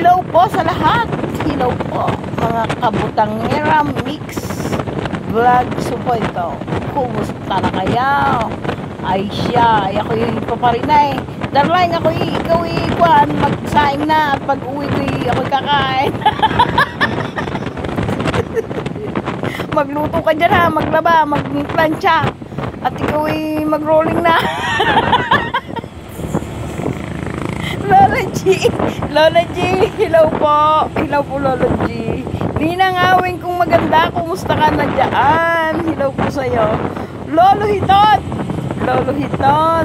Hello po sa lahat. Hello po mga kabutangera mix vlog. So po ito, kumusta na kaya? Ay siya, ay ako yung paparinay. Darling ako ikaw ikuan, magsaing na at pag uwi ko ako kakain. Magluto ka dyan ha, maglaba, magplansya. At ikaw mag-rolling na. Lola G, hello po. Hello po Lola G. Ninangawin kong maganda, kumusta ka na dyan? Hello po sa'yo. Lolo Hitot,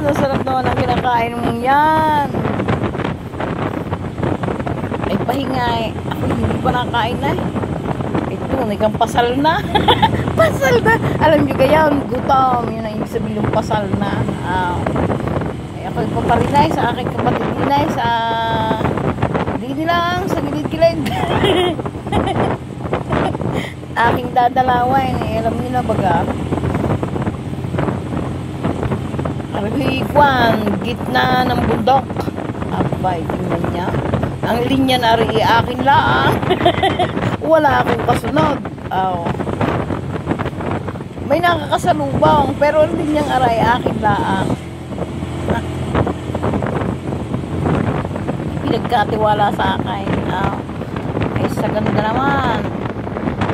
masarap naman ang kinakain mong yan. Ay pahinga eh. Ako hindi pa nakain na eh. Ito, kang pasal na. Pasal na. Alam nyo kaya, gutom. Yun ang ibig sabihin ng pasal na. Ay ako ipaparinay sa aking kapatid dinay sa hindi lang sa gilid-gilid. Aking dadalawin eh. Alam nyo na baga. Arhikuan, gitna ng bundok. Abay, tingnan niya. Ang linya na rin akin lang. Wala akong kasunod. May nakakasalubong, pero ang linyang aray akin lang. Pinagkatiwala sa akin. Ay sa ganda naman.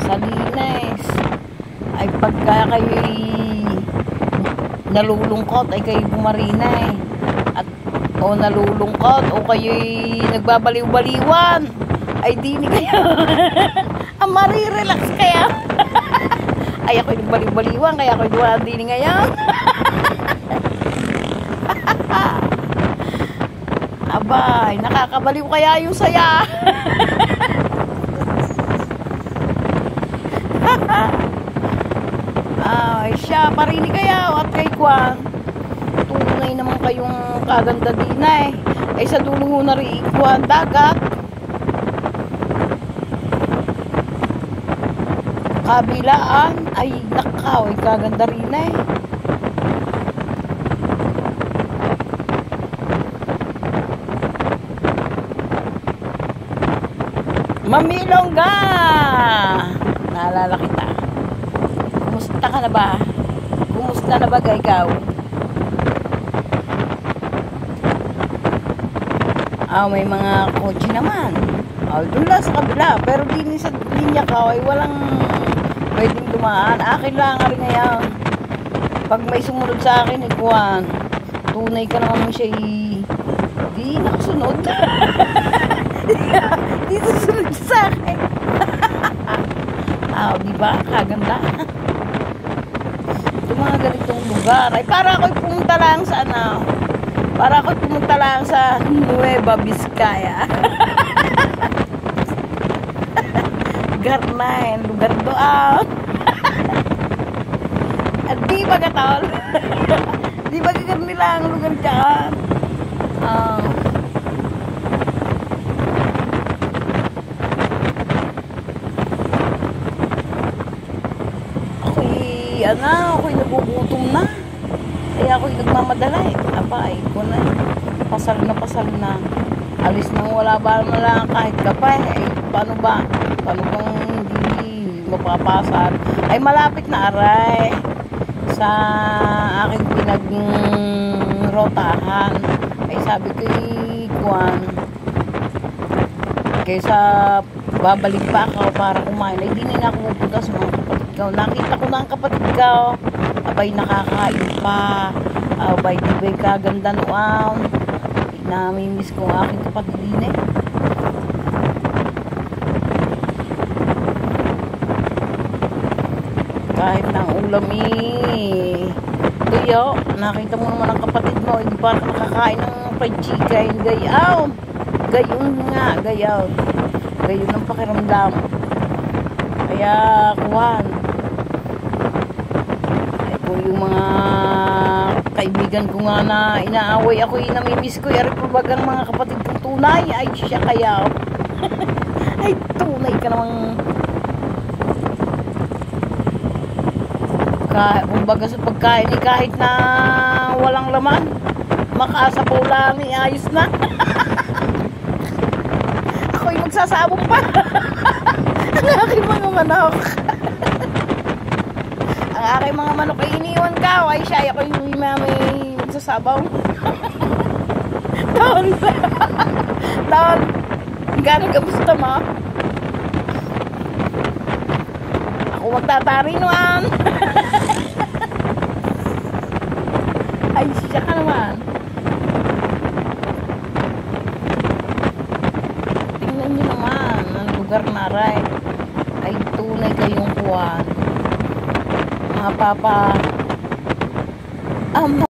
Sa linis. Ay pagka kayo'y nalulungkot ay kayo bumarinay at o nalulungkot o kayo'y nagbabaliw-baliwan ay di ni kayo ang marirelax kaya. Ay ako'y nagbaliw-baliwan kaya ako'y duwa di ni ngayon. Abay, nakakabaliw kaya yung saya. Ay siya, parini kaya at kay Kwan. Tunay naman kayong kaganda din eh. Ay sa dulo mo na rin Kwan, dagat. Kabilaan, ay nakaw, ay kaganda rin eh. Mamilongga! Naalala kita. Kumusta ka na ba? Kumusta na ba ikaw? May mga kotse naman. Doon lang sa kabila. Pero din sa linya ka ay walang pwedeng dumaan. Akin lang rin ngayon. Pag may sumunod sa akin, ikuan. Tunay ka naman siya di nakasunod. Di susunod sa akin. Diba? Kaganda. Mga ganitong lugar ay para ako'y pumunta lang sa para ako'y pumunta lang sa Nueva Vizcaya. Garnain, lugar doon. At di ba katol? Di ba kagar nila ang lugar dyan? Ako'y nagugutom na. Kaya ako'y nagmamadala eh. Ay ko na. Pasal na. Alis nang wala ba lang kahit kapay. Ay, paano ba? Paano bang hindi mapapasal? Ay, malapit na aray. Sa aking pinagrotahan. Ay, sabi ko Kwan. Kaysa babalik pa ako para kumain. Ay, di na ako pupunta sa mga kapatid ko. Nakita ko na ang kapatid ko. Abay, nakakain pa. Abay, di ba kaganda noon. Namimiss ko ang aking kapatid din eh. Kahit ng ulam tuyo, nakita mo naman ang kapatid mo. Hindi pa nakakain ng fried chicken. Gayaw. Gayon nga, gayaw. Gayon ang pakiramdam. Kaya, Kwan. Yung mga kaibigan ko nga na inaaway ako, namimiss ko, yari po bagang mga kapatid kong tunay. Ay siya kaya. Ay tunay ka namang kumbaga sa pagkain kahit na walang laman, makasabaw lang, ayos na. Ako'y magsasabong pa. Ang aking mga manok. Ang aking mga manok ay iniwan ka. Ay siya, ako yung may magsasabaw. Taon. Taon. Gano'n kamusta mo? Ako magtatari naman. Ay siya ka naman. Tingnan nyo naman. Ang lugar na ray ay tunay kayong kuwan. Mga papa